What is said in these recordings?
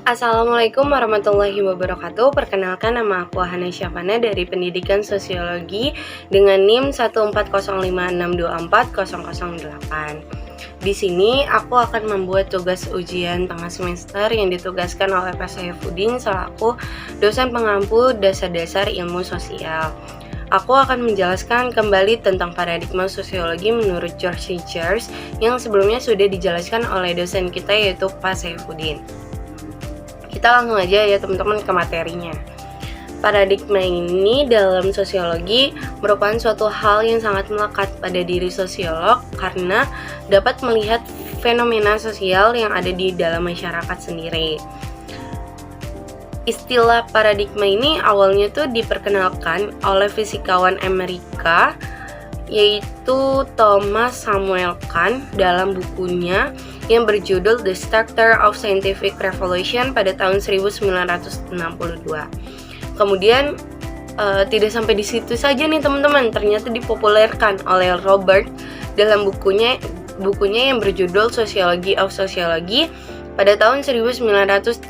Assalamualaikum warahmatullahi wabarakatuh. Perkenalkan, nama aku Hana Syafana dari Pendidikan Sosiologi dengan NIM 14056240008. Di sini aku akan membuat tugas ujian tengah semester yang ditugaskan oleh Pak Saifuddin selaku dosen pengampu dasar-dasar ilmu sosial. Aku akan menjelaskan kembali tentang paradigma sosiologi menurut George Rogers yang sebelumnya sudah dijelaskan oleh dosen kita yaitu Pak Saifuddin. Kita langsung aja ya teman-teman ke materinya. Paradigma ini dalam sosiologi merupakan suatu hal yang sangat melekat pada diri sosiolog karena dapat melihat fenomena sosial yang ada di dalam masyarakat sendiri. Istilah paradigma ini awalnya tuh diperkenalkan oleh fisikawan Amerika yaitu Thomas Samuel Kahn dalam bukunya yang berjudul The Structure of Scientific Revolution pada tahun 1962. Kemudian tidak sampai di situ saja nih teman-teman, ternyata dipopulerkan oleh Robert dalam bukunya yang berjudul Sociology of Sociology pada tahun 1970.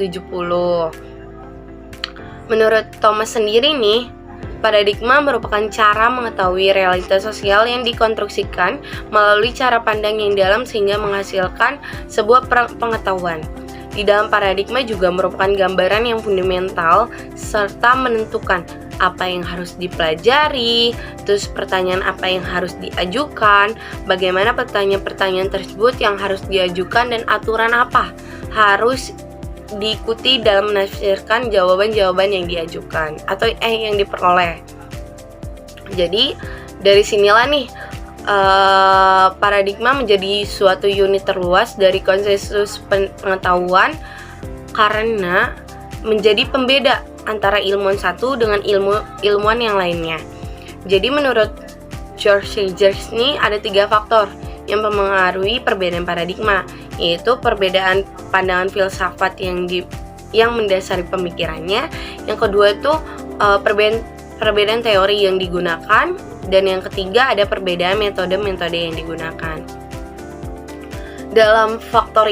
Menurut Thomas sendiri nih, paradigma merupakan cara mengetahui realitas sosial yang dikonstruksikan melalui cara pandang yang dalam sehingga menghasilkan sebuah pengetahuan. Di dalam paradigma juga merupakan gambaran yang fundamental serta menentukan apa yang harus dipelajari, terus pertanyaan apa yang harus diajukan, bagaimana pertanyaan-pertanyaan tersebut yang harus diajukan dan aturan apa harus diikuti dalam menafsirkan jawaban-jawaban yang diajukan atau yang diperoleh. Jadi dari sinilah nih paradigma menjadi suatu unit terluas dari konsensus pengetahuan karena menjadi pembeda antara ilmuwan satu dengan ilmuwan yang lainnya. Jadi menurut George Rogers nih ada 3 faktor yang mempengaruhi perbedaan paradigma, yaitu perbedaan pandangan filsafat yang mendasari pemikirannya. Yang kedua itu perbedaan teori yang digunakan, dan yang ketiga ada perbedaan metode-metode yang digunakan. Dalam faktor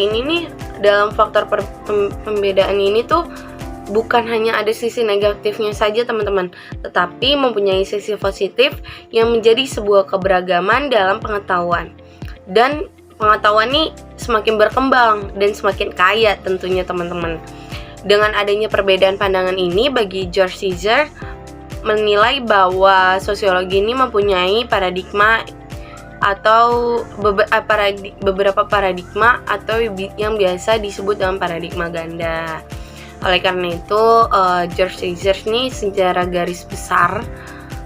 pembedaan ini tuh bukan hanya ada sisi negatifnya saja teman-teman, tetapi mempunyai sisi positif yang menjadi sebuah keberagaman dalam pengetahuan. Dan pengetahuan ini semakin berkembang dan semakin kaya tentunya teman-teman. Dengan adanya perbedaan pandangan ini, bagi George Rogers menilai bahwa sosiologi ini mempunyai paradigma atau beberapa paradigma atau yang biasa disebut dengan paradigma ganda. Oleh karena itu, George Rogers ini secara garis besar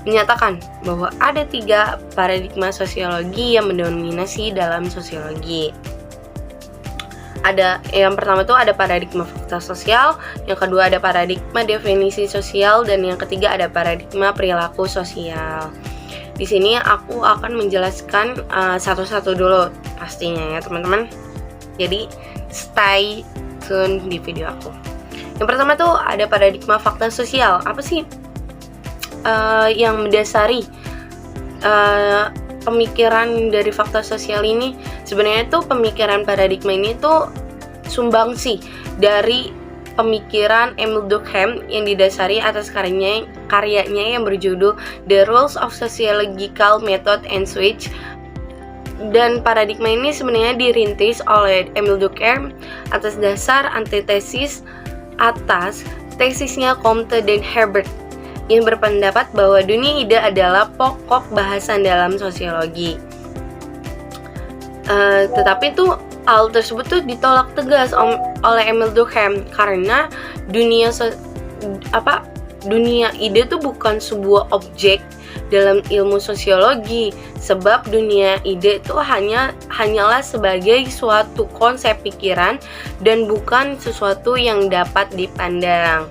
menyatakan bahwa ada 3 paradigma sosiologi yang mendominasi dalam sosiologi. Ada yang pertama itu ada paradigma fakta sosial, yang kedua ada paradigma definisi sosial, dan yang ketiga ada paradigma perilaku sosial. Di sini aku akan menjelaskan satu-satu dulu pastinya ya teman-teman. Jadi stay tune di video aku. Yang pertama tuh ada paradigma fakta sosial. Apa sih yang mendasari pemikiran dari fakta sosial ini? Sebenarnya tuh pemikiran paradigma ini tuh sumbangsi dari pemikiran Emile Durkheim yang didasari atas karyanya yang berjudul The Rules of Sociological Method and Switch. Dan paradigma ini sebenarnya dirintis oleh Emile Durkheim atas dasar antitesis atas tesisnya Comte dan Herbert yang berpendapat bahwa dunia ide adalah pokok bahasan dalam sosiologi. Tetapi tuh hal tersebut tuh ditolak tegas oleh Emile Durkheim karena dunia ide tuh bukan sebuah objek dalam ilmu sosiologi, sebab dunia ide itu hanyalah sebagai suatu konsep pikiran dan bukan sesuatu yang dapat dipandang.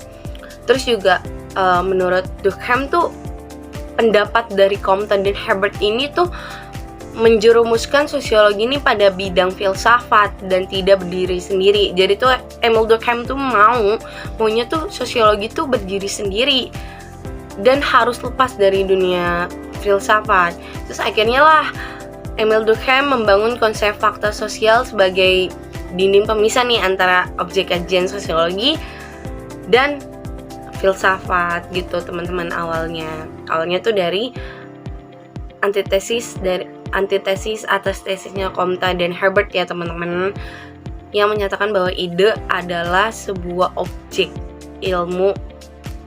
Terus juga menurut Durkheim tuh pendapat dari Comte dan Herbert ini tuh menjerumuskan sosiologi ini pada bidang filsafat dan tidak berdiri sendiri. Jadi tuh Emile Durkheim tuh maunya tuh sosiologi tuh berdiri sendiri dan harus lepas dari dunia filsafat. Terus akhirnya lah Emile Durkheim membangun konsep fakta sosial sebagai dinding pemisah nih antara objek kajian sosiologi dan filsafat gitu teman-teman. Awalnya tuh dari antitesis atas tesisnya Comte dan Herbert ya teman-teman, yang menyatakan bahwa ide adalah sebuah objek ilmu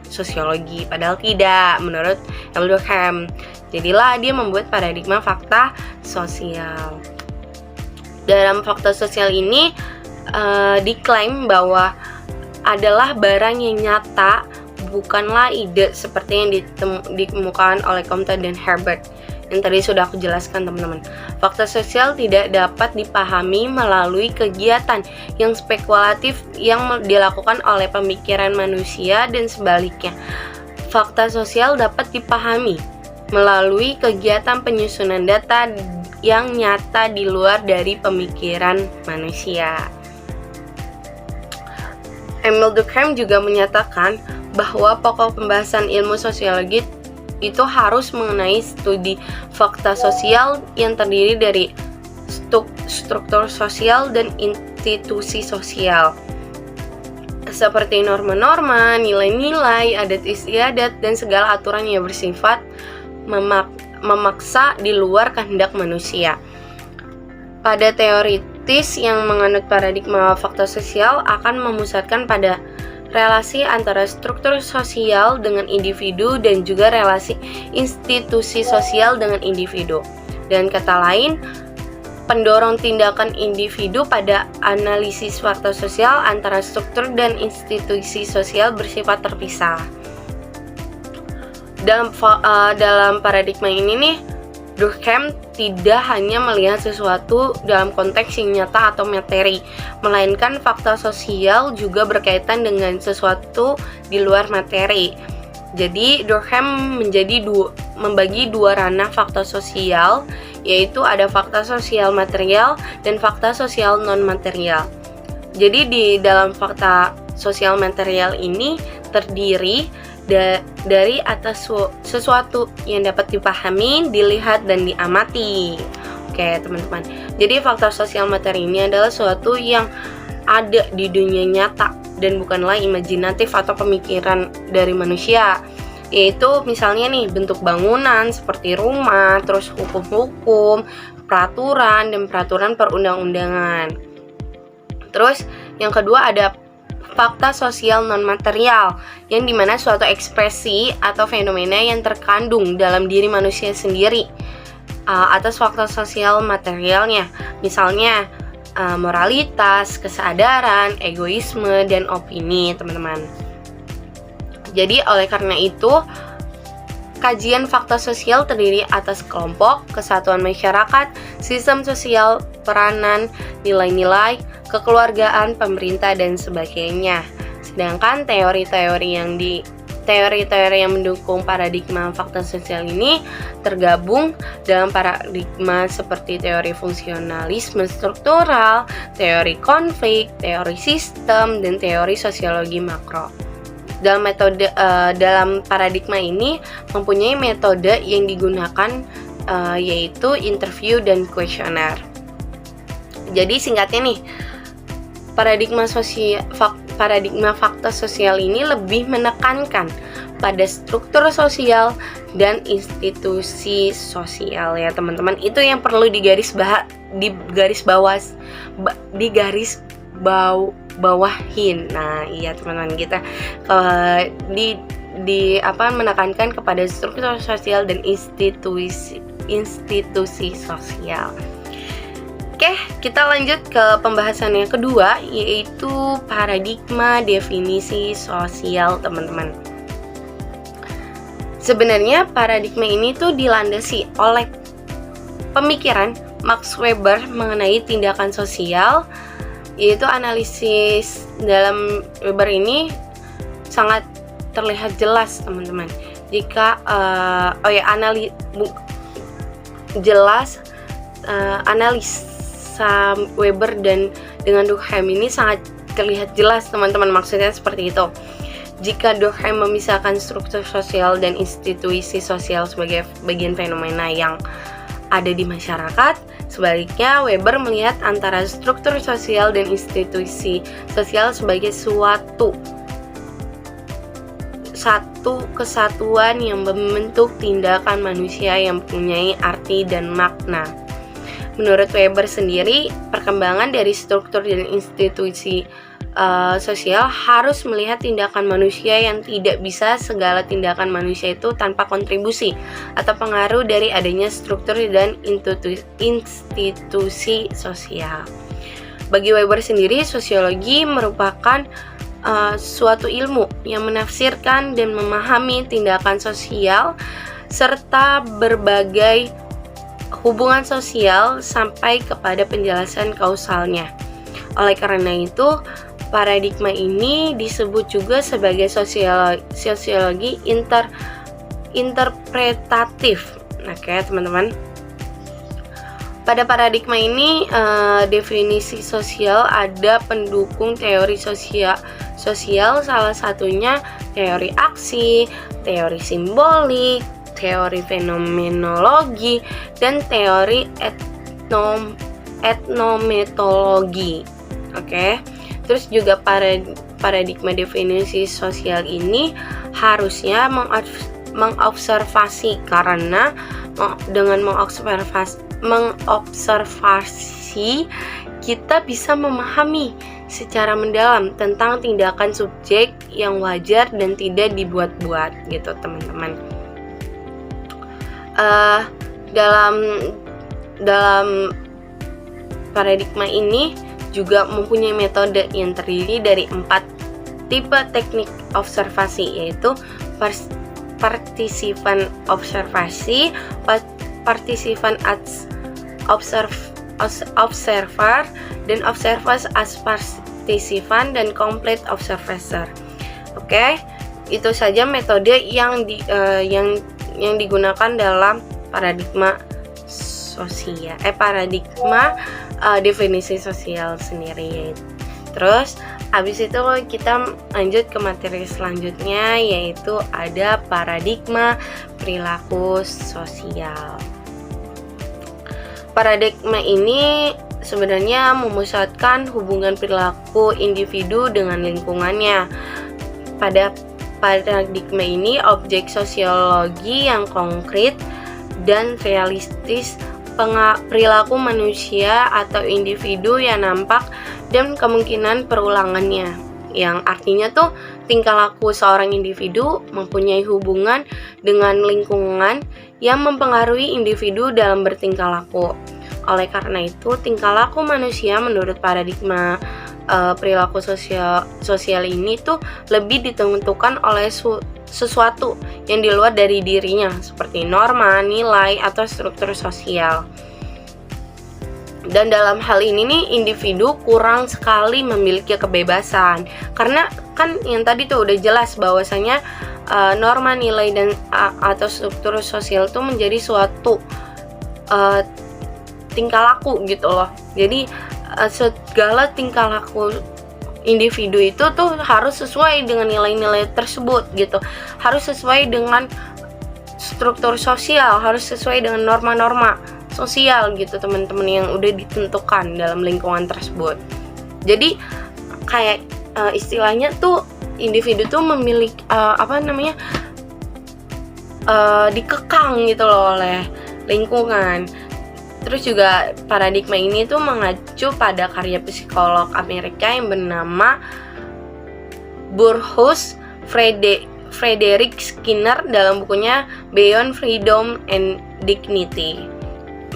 sosiologi, padahal tidak menurut Emil Durkheim. Jadilah dia membuat paradigma fakta sosial. Dalam fakta sosial ini diklaim bahwa adalah barang yang nyata, bukanlah ide seperti yang dikemukakan oleh Comte dan Herbert yang tadi sudah aku jelaskan teman-teman. Fakta sosial tidak dapat dipahami melalui kegiatan yang spekulatif yang dilakukan oleh pemikiran manusia dan sebaliknya. Fakta sosial dapat dipahami melalui kegiatan penyusunan data yang nyata di luar dari pemikiran manusia. Emil Durkheim juga menyatakan bahwa pokok pembahasan ilmu sosiologi itu harus mengenai studi fakta sosial yang terdiri dari struktur sosial dan institusi sosial, seperti norma-norma, nilai-nilai, adat istiadat, dan segala aturan yang bersifat memaksa di luar kehendak manusia. Pada teoritis yang menganut paradigma fakta sosial akan memusatkan pada relasi antara struktur sosial dengan individu dan juga relasi institusi sosial dengan individu. Dan kata lain, pendorong tindakan individu pada analisis fakta sosial antara struktur dan institusi sosial bersifat terpisah. Dalam paradigma ini nih, Durkheim tidak hanya melihat sesuatu dalam konteks yang nyata atau materi, melainkan fakta sosial juga berkaitan dengan sesuatu di luar materi. Jadi Durkheim membagi dua ranah fakta sosial, yaitu ada fakta sosial material dan fakta sosial non material. Jadi di dalam fakta sosial material ini terdiri dari atas sesuatu yang dapat dipahami, dilihat, dan diamati. Oke teman-teman, jadi fakta sosial materi ini adalah sesuatu yang ada di dunia nyata dan bukanlah imajinatif atau pemikiran dari manusia. Yaitu misalnya nih bentuk bangunan seperti rumah, terus hukum-hukum, peraturan, dan peraturan perundang-undangan. Terus yang kedua ada fakta sosial non-material, yang dimana suatu ekspresi atau fenomena yang terkandung dalam diri manusia sendiri atas fakta sosial materialnya. Misalnya moralitas, kesadaran, egoisme, dan opini teman-teman. Jadi oleh karena itu, kajian fakta sosial terdiri atas kelompok, kesatuan masyarakat, sistem sosial, peranan, nilai-nilai, kekeluargaan, pemerintah, dan sebagainya. Sedangkan teori-teori yang mendukung paradigma fakta sosial ini tergabung dalam paradigma seperti teori fungsionalisme struktural, teori konflik, teori sistem, dan teori sosiologi makro. Dalam paradigma ini mempunyai metode yang digunakan yaitu interview dan kuesioner. Jadi singkatnya nih, paradigma fakta sosial ini lebih menekankan pada struktur sosial dan institusi sosial ya teman-teman. Itu yang perlu bawahin. Nah, iya teman-teman, kita menekankan kepada struktur sosial dan institusi sosial. Oke, kita lanjut ke pembahasan yang kedua, yaitu paradigma definisi sosial, teman-teman. Sebenarnya paradigma ini tuh dilandasi oleh pemikiran Max Weber mengenai tindakan sosial, yaitu analisis dalam Weber ini sangat terlihat jelas, teman-teman. Jika analisa Weber dan dengan Durkheim ini sangat terlihat jelas, teman-teman. Maksudnya seperti itu. Jika Durkheim memisahkan struktur sosial dan institusi sosial sebagai bagian fenomena yang ada di masyarakat. Sebaliknya, Weber melihat antara struktur sosial dan institusi sosial sebagai satu kesatuan yang membentuk tindakan manusia yang mempunyai arti dan makna. Menurut Weber sendiri, perkembangan dari struktur dan institusi sosial harus melihat tindakan manusia yang tidak bisa segala tindakan manusia itu tanpa kontribusi atau pengaruh dari adanya struktur dan institusi sosial. Bagi Weber sendiri, sosiologi merupakan suatu ilmu yang menafsirkan dan memahami tindakan sosial serta berbagai hubungan sosial sampai kepada penjelasan kausalnya. Oleh karena itu, paradigma ini disebut juga sebagai sosiologi interpretatif. Oke, teman-teman. Pada paradigma ini, definisi sosial ada pendukung teori sosial, salah satunya teori aksi, teori simbolik, teori fenomenologi, dan teori etnometologi. Oke. Terus juga paradigma definisi sosial ini harusnya mengobservasi, karena dengan mengobservasi kita bisa memahami secara mendalam tentang tindakan subjek yang wajar dan tidak dibuat-buat gitu, teman-teman. Dalam paradigma ini juga mempunyai metode yang terdiri dari 4 tipe teknik observasi, yaitu partisipan observasi, partisipan observer, dan observers as partisipan, dan complete observer. Oke, itu saja metode yang digunakan dalam paradigma sosial, paradigma definisi sosial sendiri. Terus habis itu kita lanjut ke materi selanjutnya, yaitu ada paradigma perilaku sosial. Paradigma ini sebenarnya memusatkan hubungan perilaku individu dengan lingkungannya. Pada paradigma ini, objek sosiologi yang konkret dan realistis, perilaku manusia atau individu yang nampak, dan kemungkinan perulangannya, yang artinya tuh tingkah laku seorang individu mempunyai hubungan dengan lingkungan yang mempengaruhi individu dalam bertingkah laku. Oleh karena itu, tingkah laku manusia menurut paradigma perilaku sosial ini tuh lebih ditentukan oleh sesuatu yang di luar dari dirinya, seperti norma, nilai, atau struktur sosial. Dan dalam hal ini nih, individu kurang sekali memiliki kebebasan, karena kan yang tadi tuh udah jelas bahwasanya norma, nilai, dan atau struktur sosial itu menjadi suatu tingkah laku gitu loh. Jadi segala tingkah laku individu itu tuh harus sesuai dengan nilai-nilai tersebut gitu, harus sesuai dengan struktur sosial, harus sesuai dengan norma-norma sosial gitu, teman-teman, yang udah ditentukan dalam lingkungan tersebut. Jadi kayak istilahnya tuh individu tuh memiliki dikekang gitu loh oleh lingkungan. Terus juga paradigma ini tuh mengacu pada karya psikolog Amerika yang bernama Burrhus Frederick Skinner dalam bukunya Beyond Freedom and Dignity.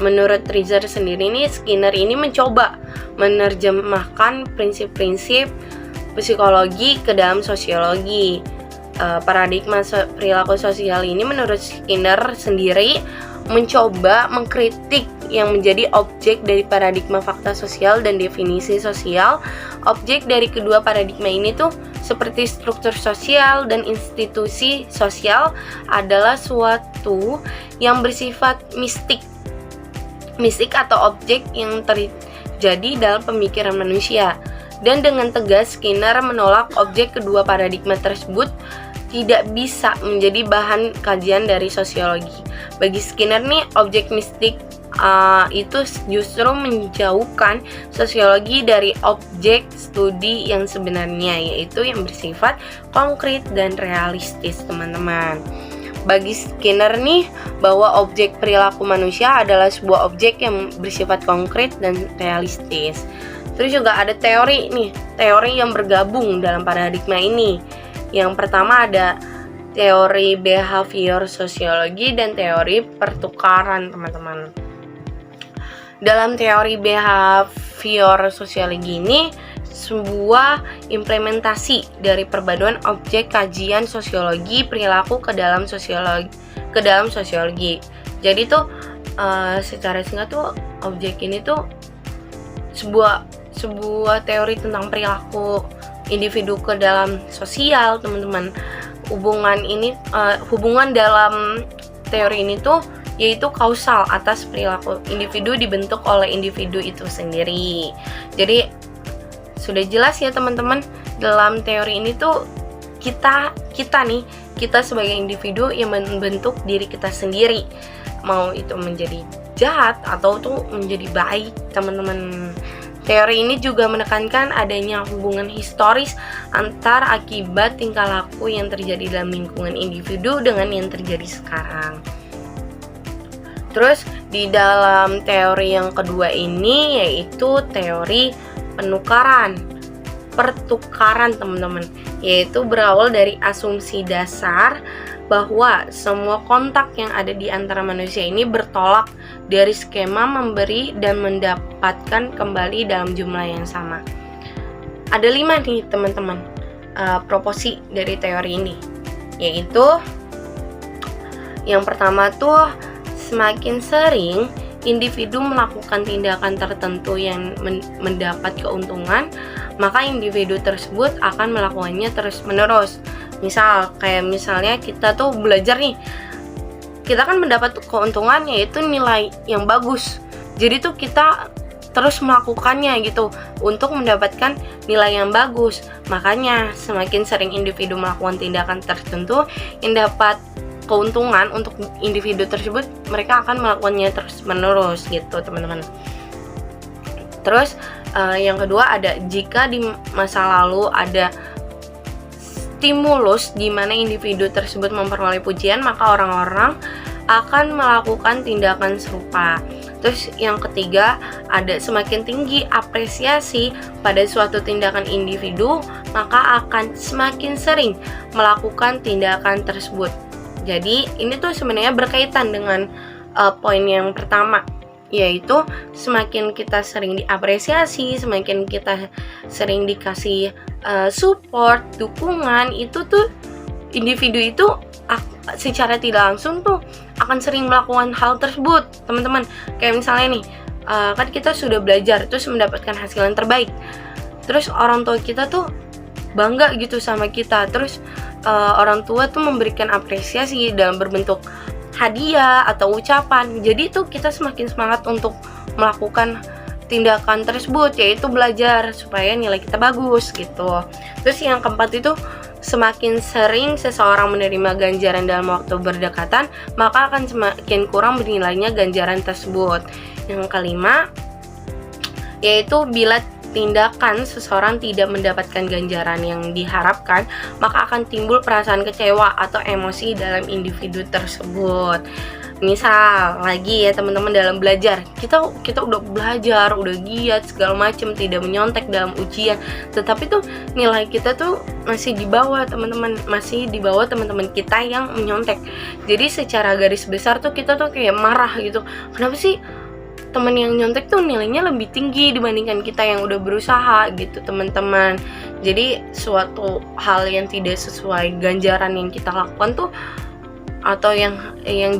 Menurut Reiser sendiri nih, Skinner ini mencoba menerjemahkan prinsip-prinsip psikologi ke dalam sosiologi. Paradigma perilaku sosial ini menurut Skinner sendiri mencoba mengkritik yang menjadi objek dari paradigma fakta sosial dan definisi sosial. Objek dari kedua paradigma ini tuh seperti struktur sosial dan institusi sosial adalah suatu yang bersifat mistik atau objek yang terjadi dalam pemikiran manusia. Dan dengan tegas Skinner menolak objek kedua paradigma tersebut tidak bisa menjadi bahan kajian dari sosiologi. Bagi Skinner nih, objek mistik itu justru menjauhkan sosiologi dari objek studi yang sebenarnya, yaitu yang bersifat konkret dan realistis, teman-teman. Bagi Skinner nih, bahwa objek perilaku manusia adalah sebuah objek yang bersifat konkret dan realistis. Terus juga ada teori yang bergabung dalam paradigma ini. Yang pertama ada teori behavior sosiologi dan teori pertukaran, teman-teman. Dalam teori behavior sosiologi ini sebuah implementasi dari perpaduan objek kajian sosiologi perilaku ke dalam sosiologi. Jadi tuh secara singkat tuh objek ini tuh sebuah teori tentang perilaku individu ke dalam sosial, teman-teman. Hubungan dalam teori ini tuh yaitu kausal atas perilaku individu dibentuk oleh individu itu sendiri. Jadi sudah jelas ya teman-teman, dalam teori ini tuh kita sebagai individu yang membentuk diri kita sendiri, mau itu menjadi jahat atau tuh menjadi baik, teman-teman. Teori ini juga menekankan adanya hubungan historis antar akibat tingkah laku yang terjadi dalam lingkungan individu dengan yang terjadi sekarang. Terus di dalam teori yang kedua ini yaitu teori pertukaran, teman-teman, yaitu berawal dari asumsi dasar bahwa semua kontak yang ada di antara manusia ini bertolak dari skema memberi dan mendapatkan kembali dalam jumlah yang sama. Ada 5 nih teman-teman proposi dari teori ini, yaitu yang pertama tuh semakin sering individu melakukan tindakan tertentu yang mendapat keuntungan, maka individu tersebut akan melakukannya terus-menerus. Misalnya kita tuh belajar nih, kita kan mendapat keuntungan yaitu nilai yang bagus. Jadi tuh kita terus melakukannya gitu untuk mendapatkan nilai yang bagus. Makanya semakin sering individu melakukan tindakan tertentu yang dapat keuntungan untuk individu tersebut, mereka akan melakukannya terus menerus gitu, teman-teman. Terus yang kedua ada jika di masa lalu ada stimulus di mana individu tersebut memperoleh pujian, maka orang-orang akan melakukan tindakan serupa. Terus yang ketiga ada semakin tinggi apresiasi pada suatu tindakan individu, maka akan semakin sering melakukan tindakan tersebut. Jadi ini tuh sebenarnya berkaitan dengan poin yang pertama, yaitu semakin kita sering diapresiasi, semakin kita sering dikasih support, dukungan, itu tuh individu itu secara tidak langsung tuh akan sering melakukan hal tersebut, teman-teman. Kayak misalnya nih, kan kita sudah belajar terus mendapatkan hasil yang terbaik, terus orang tua kita tuh bangga gitu sama kita, terus orang tua tuh memberikan apresiasi dalam berbentuk hadiah atau ucapan. Jadi tuh kita semakin semangat untuk melakukan tindakan tersebut, yaitu belajar supaya nilai kita bagus gitu. Terus yang keempat itu semakin sering seseorang menerima ganjaran dalam waktu berdekatan, maka akan semakin kurang bernilainya ganjaran tersebut. Yang kelima yaitu bila tindakan seseorang tidak mendapatkan ganjaran yang diharapkan, maka akan timbul perasaan kecewa atau emosi dalam individu tersebut. Misal lagi ya teman-teman, dalam belajar kita udah belajar, udah giat segala macam, tidak menyontek dalam ujian, tetapi tuh nilai kita tuh masih di bawah teman-teman, masih di bawah teman-teman kita yang menyontek. Jadi secara garis besar tuh kita tuh kayak marah gitu, kenapa sih teman yang nyontek tuh nilainya lebih tinggi dibandingkan kita yang udah berusaha gitu, teman-teman. Jadi suatu hal yang tidak sesuai ganjaran yang kita lakukan tuh atau yang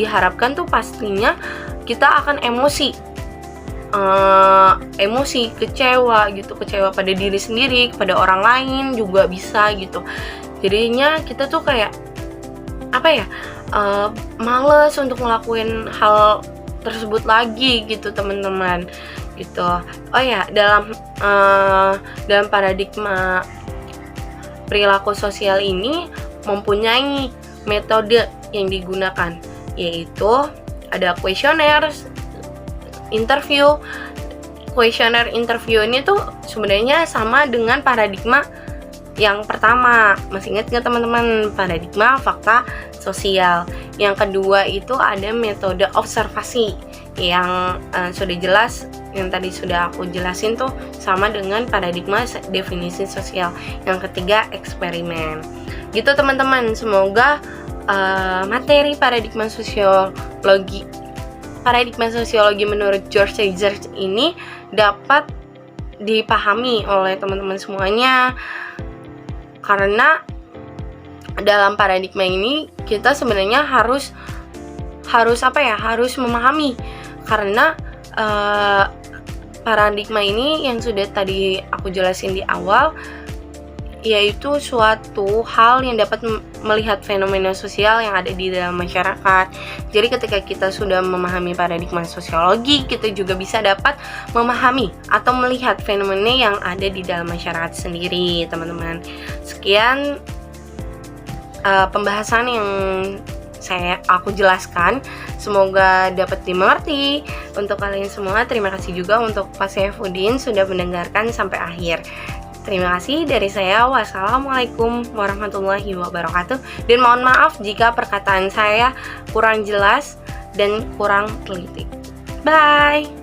diharapkan tuh pastinya kita akan emosi, kecewa gitu, kecewa pada diri sendiri, kepada orang lain juga bisa gitu. Jadinya kita tuh kayak males untuk ngelakuin hal tersebut lagi gitu, teman-teman gitu. Oh ya, dalam paradigma perilaku sosial ini mempunyai metode yang digunakan, yaitu ada kuesioner, interview. Kuesioner interview ini tuh sebenarnya sama dengan paradigma yang pertama. Masih ingat nggak teman-teman? Paradigma fakta sosial. Yang kedua itu ada metode observasi yang sudah jelas, yang tadi sudah aku jelasin tuh sama dengan paradigma definisi sosial. Yang ketiga eksperimen. Gitu teman-teman. Semoga materi paradigma sosiologi menurut George Sager ini dapat dipahami oleh teman-teman semuanya, karena dalam paradigma ini kita sebenarnya harus memahami, karena paradigma ini yang sudah tadi aku jelasin di awal, yaitu suatu hal yang dapat melihat fenomena sosial yang ada di dalam masyarakat. Jadi ketika kita sudah memahami paradigma sosiologi, kita juga bisa dapat memahami atau melihat fenomena yang ada di dalam masyarakat sendiri, teman-teman. Sekian pembahasan yang aku jelaskan, semoga dapat dimengerti untuk kalian semua. Terima kasih juga untuk Pak Saifuddin sudah mendengarkan sampai akhir. Terima kasih dari saya. Wassalamualaikum warahmatullahi wabarakatuh. Dan mohon maaf jika perkataan saya kurang jelas dan kurang teliti. Bye.